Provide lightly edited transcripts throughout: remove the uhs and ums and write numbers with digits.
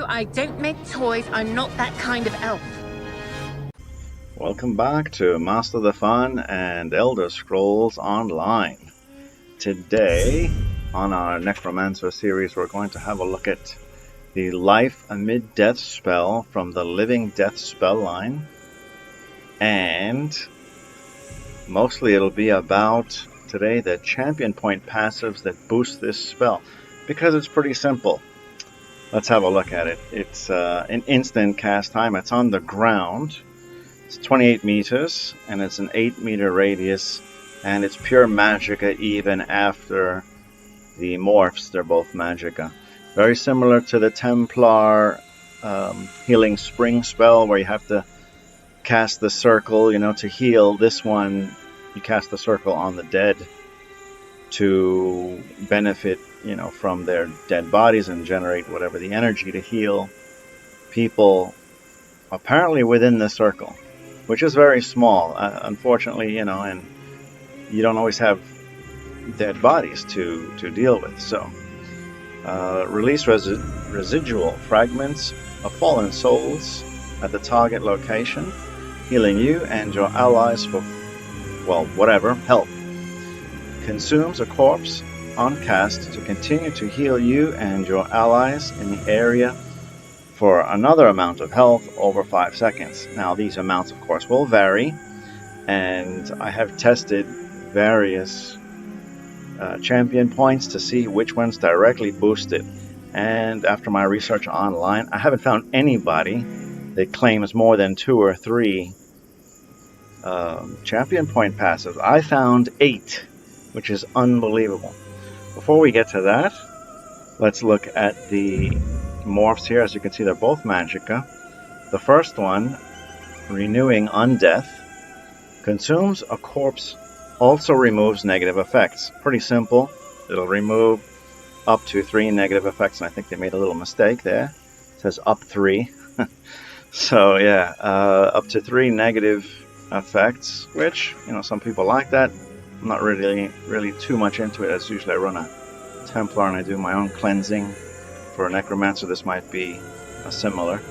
you, I don't make toys. I'm not that kind of elf. Welcome back to Master the Fun and Elder Scrolls Online. Today, on our Necromancer series, we're going to have a look at the Life Amid Death spell from the Living Death spell line. And mostly it'll be about, today, the champion point passives that boost this spell. Because it's pretty simple. Let's have a look at it. It's an instant cast time. It's on the ground. It's 28 meters, and it's an 8-meter radius, and it's pure magicka even after the morphs. They're both magicka. Very similar to the Templar healing spring spell, where you have to cast the circle, to heal. This one, you cast the circle on the dead to benefit, from their dead bodies and generate whatever the energy to heal people, apparently within the circle, which is very small, unfortunately, and you don't always have dead bodies to deal with. So, release residual fragments of fallen souls at the target location, healing you and your allies for, whatever, help. Consumes a corpse on cast to continue to heal you and your allies in the area for another amount of health over 5 seconds. Now, these amounts, of course, will vary, and I have tested various champion points to see which ones directly boost it. And after my research online, I haven't found anybody that claims more than 2 or 3 champion point passives. I found 8, which is unbelievable. Before we get to that, let's look at the morphs here. As you can see, they're both magicka. The first one, renewing Undeath, consumes a corpse, also removes negative effects. Pretty simple. It'll remove up to 3 negative effects, and I think they made a little mistake there. It says up 3. So yeah, up to 3 negative effects, which, some people like that. I'm not really too much into it, as usually I run a Templar and I do my own cleansing. For a Necromancer, this might be similar.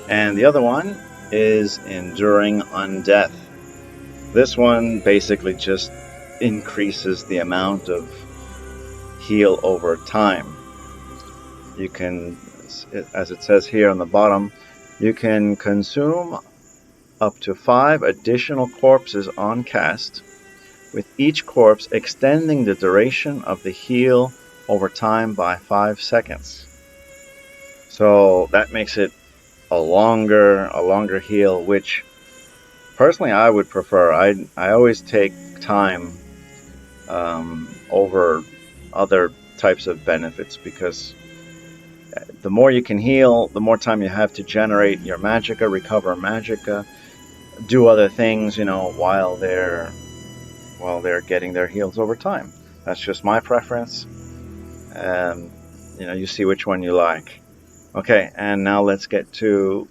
And the other one is Enduring Undeath. This one basically just increases the amount of heal over time. You can, as it says here on the bottom, you can consume up to 5 additional corpses on cast, with each corpse extending the duration of the heal over time by 5 seconds. So that makes it a longer heal, which personally I would prefer. I always take time over other types of benefits, because the more you can heal, the more time you have to generate your magicka, recover magicka, do other things, while they're getting their heals over time. That's just my preference. You see which one you like. Okay, and now let's get to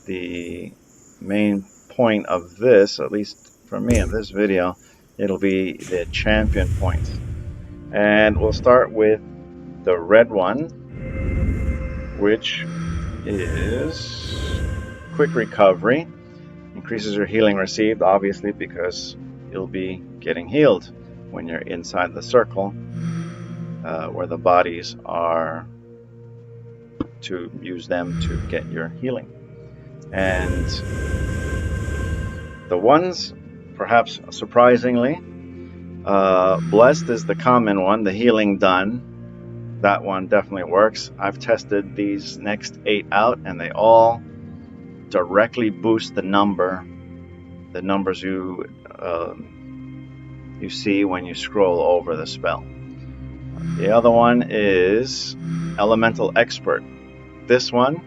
the main point of this, at least for me, of this video. It'll be the champion point. And we'll start with the red one, which is quick recovery. Increases your healing received, obviously, because you'll be getting healed when you're inside the circle, where the bodies are, to use them to get your healing. And the ones, perhaps surprisingly, Blessed is the common one, the healing done. That one definitely works. I've tested these next 8 out, and they all directly boost the numbers you see when you scroll over the spell. The other one is Elemental Expert. This one,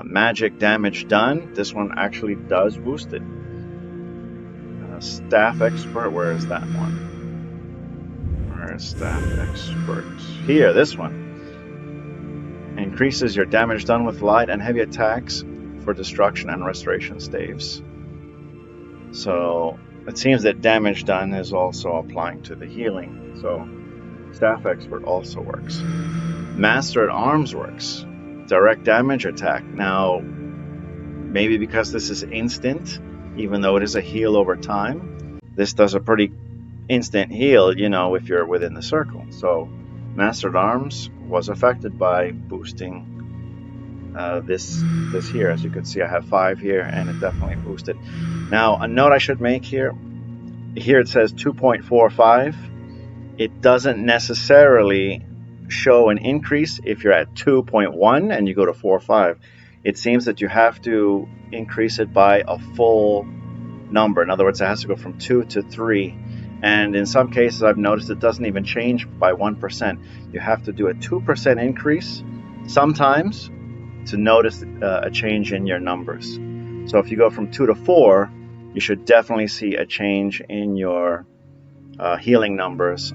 magic damage done. This one actually does boost it. Staff Expert, where is that one? Where is Staff Expert? Here, this one. Increases your damage done with light and heavy attacks for destruction and restoration staves. So it seems that damage done is also applying to the healing. So Staff Expert also works. Master at Arms works. Direct damage attack. Now, maybe because this is instant, even though it is a heal over time, this does a pretty instant heal, you know, if you're within the circle. So, Master at Arms was affected by boosting this here. As you can see, I have 5 here, and it definitely boosted. Now, a note I should make here. Here it says 2.45. It doesn't necessarily show an increase if you're at 2.1 and you go to 4.5. It seems that you have to increase it by a full number. In other words, it has to go from 2 to 3. And in some cases, I've noticed it doesn't even change by 1%. You have to do a 2% increase sometimes to notice a change in your numbers. So if you go from 2 to 4, you should definitely see a change in your healing numbers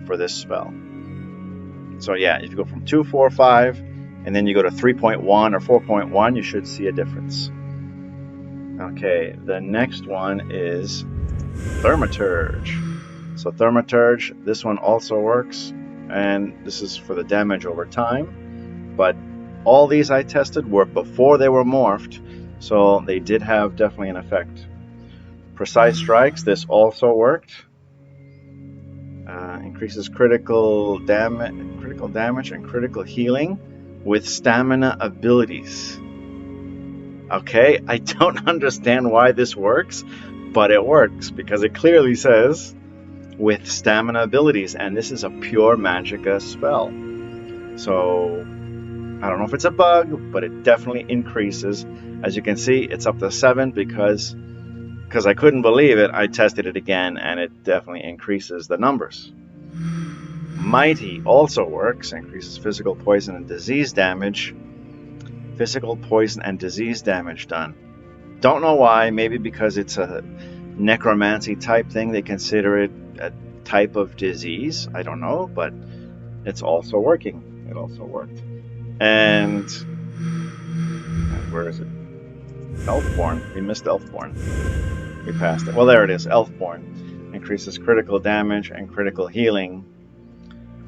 for this spell. So yeah, if you go from 2, 4, 5, and then you go to 3.1 or 4.1, you should see a difference. Okay, the next one is Thermit Urge. So Thermit Urge, this one also works, and this is for the damage over time. But all these I tested were before they were morphed, so they did have definitely an effect. Precise Strikes, this also worked. Increases critical damage and critical healing with stamina abilities. Okay, I don't understand why this works, but it works because it clearly says with stamina abilities, and this is a pure magicka spell. So I don't know if it's a bug, but it definitely increases. As you can see, it's up to 7 because I couldn't believe it. I tested it again, and it definitely increases the numbers. Mighty also works, increases physical poison and disease damage. Physical poison and disease damage done. Don't know why, maybe because it's a necromancy type thing, they consider it a type of disease. I don't know, but it's also working. It also worked. And where is it? Elfborn. We missed Elfborn. We passed it. Well, there it is. Elfborn increases critical damage and critical healing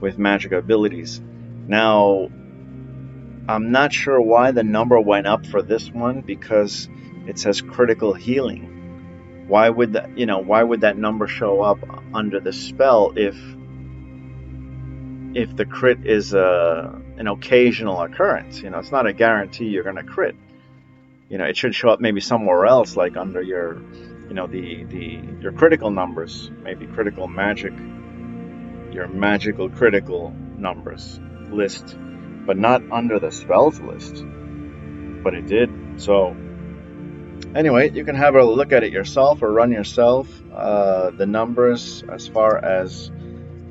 with magic abilities. Now, I'm not sure why the number went up for this one because it says critical healing. Why would that, why would that number show up under the spell if the crit is an occasional occurrence? It's not a guarantee you're going to crit. It should show up maybe somewhere else, like under your your critical numbers, maybe critical magic, your magical critical numbers list, but not under the spells list. But it did. So anyway, you can have a look at it yourself or run yourself. The numbers as far as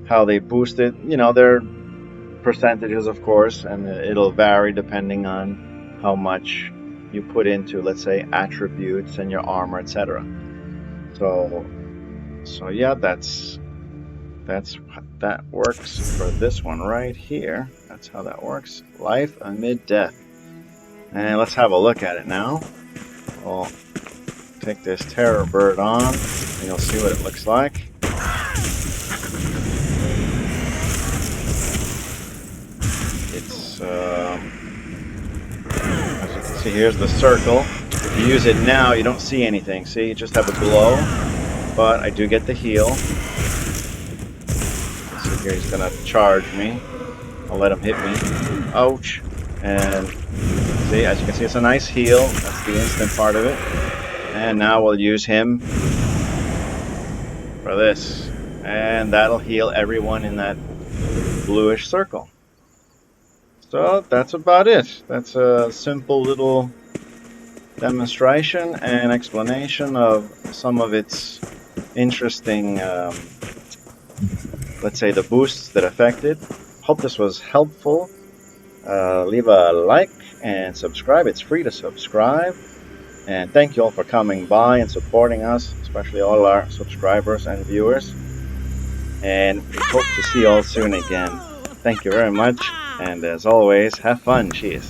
how they boost it, they're percentages, of course, and it'll vary depending on how much you put into, let's say, attributes and your armor, etc. So yeah, that works for this one right here. That's how that works. Life amid death. And let's have a look at it now. I'll take this terror bird on, and you'll see what it looks like. It's as you can see, here's the circle. If you use it now, you don't see anything. See, you just have a glow. But I do get the heal. So here he's gonna charge me. I'll let him hit me. Ouch. And see, as you can see, it's a nice heal. That's the instant part of it. And now we'll use him for this. And that'll heal everyone in that bluish circle. So that's about it. That's a simple little demonstration and explanation of some of its interesting, let's say, the boosts that affected. Hope this was helpful. Leave a like and subscribe. It's free to subscribe. And thank you all for coming by and supporting us, especially all our subscribers and viewers. And we hope to see you all soon again. Thank you very much. And as always, have fun. Cheers.